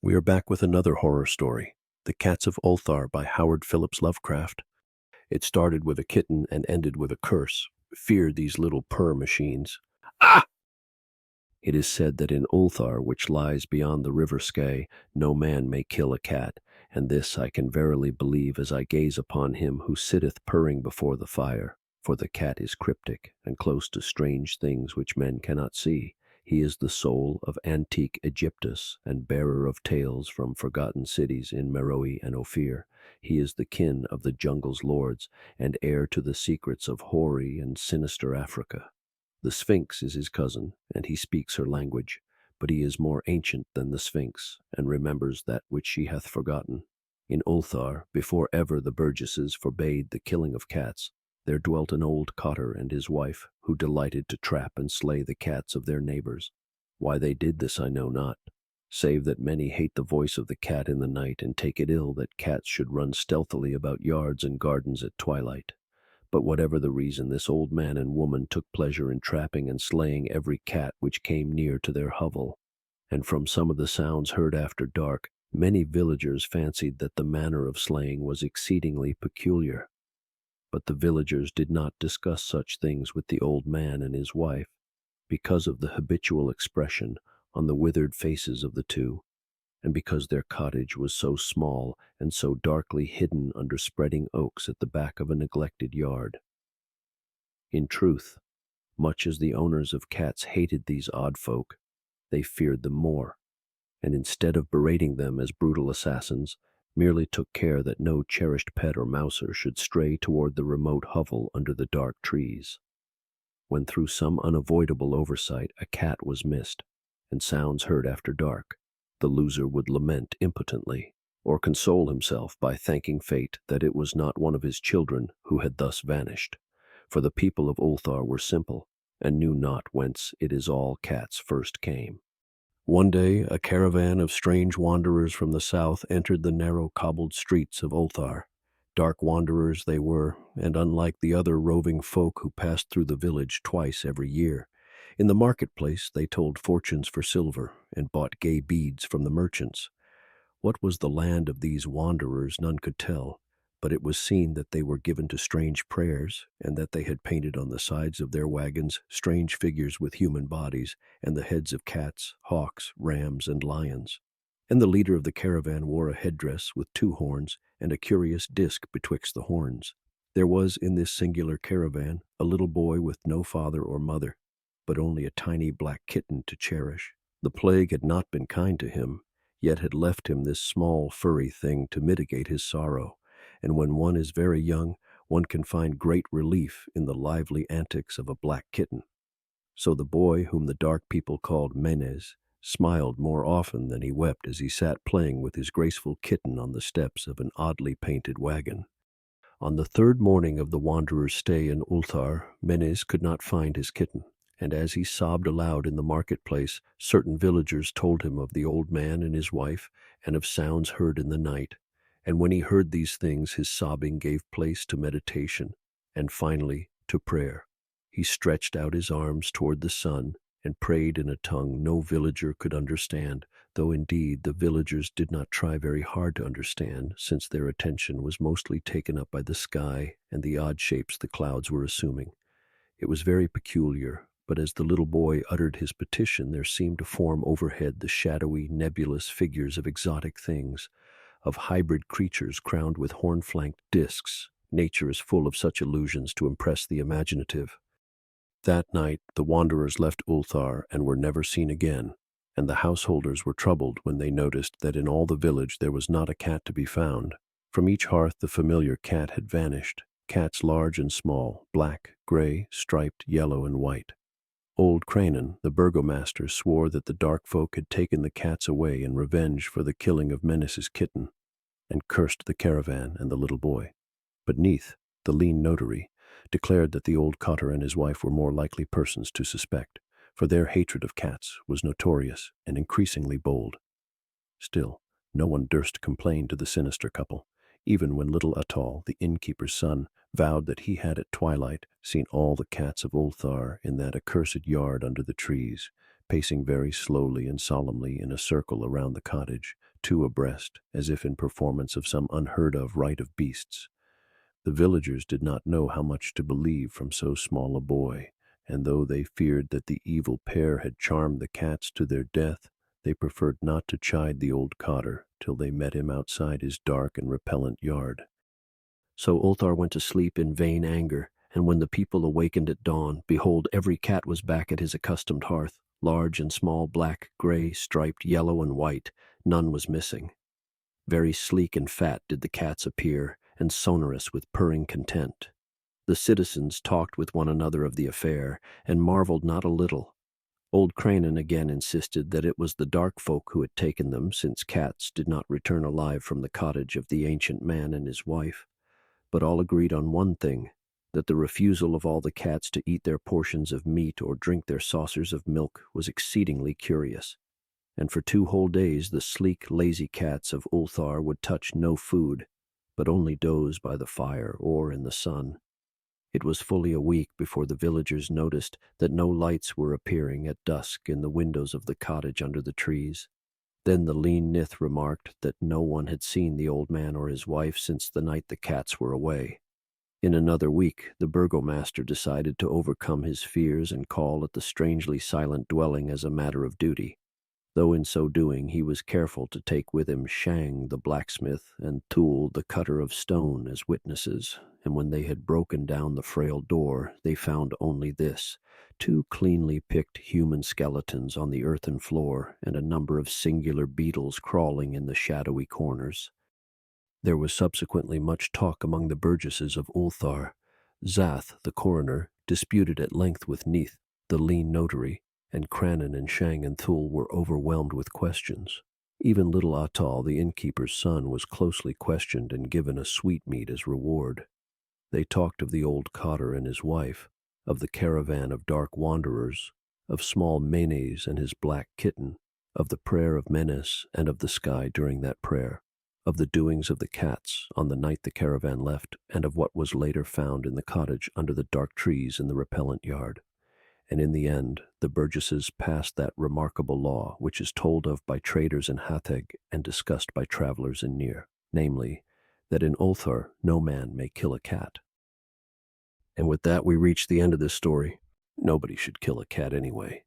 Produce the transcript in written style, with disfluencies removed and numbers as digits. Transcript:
We are back with another horror story, The Cats of Ulthar by Howard Phillips Lovecraft. It started with a kitten and ended with a curse. Fear these little purr machines. Ah! It is said that in Ulthar, which lies beyond the river Skye, no man may kill a cat, and this I can verily believe as I gaze upon him who sitteth purring before the fire. For the cat is cryptic, and close to strange things which men cannot see. He is the soul of antique Egyptus, and bearer of tales from forgotten cities in Meroe and Ophir. He is the kin of the jungle's lords, and heir to the secrets of hoary and sinister Africa. The Sphinx is his cousin, and he speaks her language, but he is more ancient than the Sphinx, and remembers that which she hath forgotten. In Ulthar, before ever the burgesses forbade the killing of cats, there dwelt an old cotter and his wife, who delighted to trap and slay the cats of their neighbors. Why they did this I know not, save that many hate the voice of the cat in the night, and take it ill that cats should run stealthily about yards and gardens at twilight. But whatever the reason, this old man and woman took pleasure in trapping and slaying every cat which came near to their hovel. And from some of the sounds heard after dark, many villagers fancied that the manner of slaying was exceedingly peculiar. But the villagers did not discuss such things with the old man and his wife, because of the habitual expression on the withered faces of the two, and because their cottage was so small and so darkly hidden under spreading oaks at the back of a neglected yard. In truth, much as the owners of cats hated these odd folk, they feared them more, and instead of berating them as brutal assassins, merely took care that no cherished pet or mouser should stray toward the remote hovel under the dark trees. When through some unavoidable oversight a cat was missed, and sounds heard after dark, the loser would lament impotently, or console himself by thanking fate that it was not one of his children who had thus vanished. For the people of Ulthar were simple, and knew not whence it is all cats first came. One day a caravan of strange wanderers from the south entered the narrow cobbled streets of Ulthar. Dark wanderers they were, and unlike the other roving folk who passed through the village twice every year. In the marketplace they told fortunes for silver, and bought gay beads from the merchants. What was the land of these wanderers none could tell, but it was seen that they were given to strange prayers, and that they had painted on the sides of their wagons strange figures with human bodies, and the heads of cats, hawks, rams, and lions. And the leader of the caravan wore a headdress with 2 horns, and a curious disc betwixt the horns. There was in this singular caravan a little boy with no father or mother, but only a tiny black kitten to cherish. The plague had not been kind to him, yet had left him this small furry thing to mitigate his sorrow, and when one is very young, one can find great relief in the lively antics of a black kitten. So the boy, whom the dark people called Menes, smiled more often than he wept as he sat playing with his graceful kitten on the steps of an oddly painted wagon. On the 3rd morning of the wanderer's stay in Ulthar, Menes could not find his kitten, and as he sobbed aloud in the marketplace, certain villagers told him of the old man and his wife, and of sounds heard in the night. And when he heard these things, his sobbing gave place to meditation, and finally to prayer. He stretched out his arms toward the sun, and prayed in a tongue no villager could understand, though indeed the villagers did not try very hard to understand, since their attention was mostly taken up by the sky and the odd shapes the clouds were assuming. It was very peculiar, but as the little boy uttered his petition, there seemed to form overhead the shadowy, nebulous figures of exotic things, of hybrid creatures crowned with horn-flanked discs. Nature is full of such illusions to impress the imaginative. That night the wanderers left Ulthar and were never seen again, and the householders were troubled when they noticed that in all the village there was not a cat to be found. From each hearth the familiar cat had vanished, cats large and small, black, gray, striped, yellow, and white. Old Cranon, the burgomaster, swore that the dark folk had taken the cats away in revenge for the killing of Menes's kitten, and cursed the caravan and the little boy. But Neith, the lean notary, declared that the old cotter and his wife were more likely persons to suspect, for their hatred of cats was notorious and increasingly bold. Still, no one durst complain to the sinister couple, even when little Atal, the innkeeper's son, vowed that he had at twilight seen all the cats of Ulthar in that accursed yard under the trees, pacing very slowly and solemnly in a circle around the cottage, two abreast, as if in performance of some unheard-of rite of beasts. The villagers did not know how much to believe from so small a boy, and though they feared that the evil pair had charmed the cats to their death, they preferred not to chide the old cotter till they met him outside his dark and repellent yard. So Ulthar went to sleep in vain anger, and when the people awakened at dawn, behold, every cat was back at his accustomed hearth, large and small, black, gray, striped, yellow, and white. None was missing. Very sleek and fat did the cats appear, and sonorous with purring content. The citizens talked with one another of the affair, and marveled not a little. Old Cranen again insisted that it was the dark folk who had taken them, since cats did not return alive from the cottage of the ancient man and his wife. But all agreed on one thing, that the refusal of all the cats to eat their portions of meat or drink their saucers of milk was exceedingly curious. And for 2 whole days the sleek, lazy cats of Ulthar would touch no food, but only doze by the fire or in the sun. It was fully a week before the villagers noticed that no lights were appearing at dusk in the windows of the cottage under the trees. Then the lean Nith remarked that no one had seen the old man or his wife since the night the cats were away. In another week, the burgomaster decided to overcome his fears and call at the strangely silent dwelling as a matter of duty, though in so doing he was careful to take with him Shang the blacksmith and Tool the cutter of stone as witnesses, and when they had broken down the frail door, they found only this: 2 cleanly picked human skeletons on the earthen floor and a number of singular beetles crawling in the shadowy corners. There was subsequently much talk among the burgesses of Ulthar. Zath, the coroner, disputed at length with Neith, the lean notary, and Cranen and Shang and Thul were overwhelmed with questions. Even little Atal, the innkeeper's son, was closely questioned and given a sweetmeat as reward. They talked of the old cotter and his wife, of the caravan of dark wanderers, of small Menes and his black kitten, of the prayer of Menes and of the sky during that prayer, of the doings of the cats on the night the caravan left, and of what was later found in the cottage under the dark trees in the repellent yard. And in the end, the burgesses passed that remarkable law which is told of by traders in Hatheg and discussed by travelers in Nir, namely, that in Ulthar no man may kill a cat. And with that we reach the end of this story. Nobody should kill a cat anyway.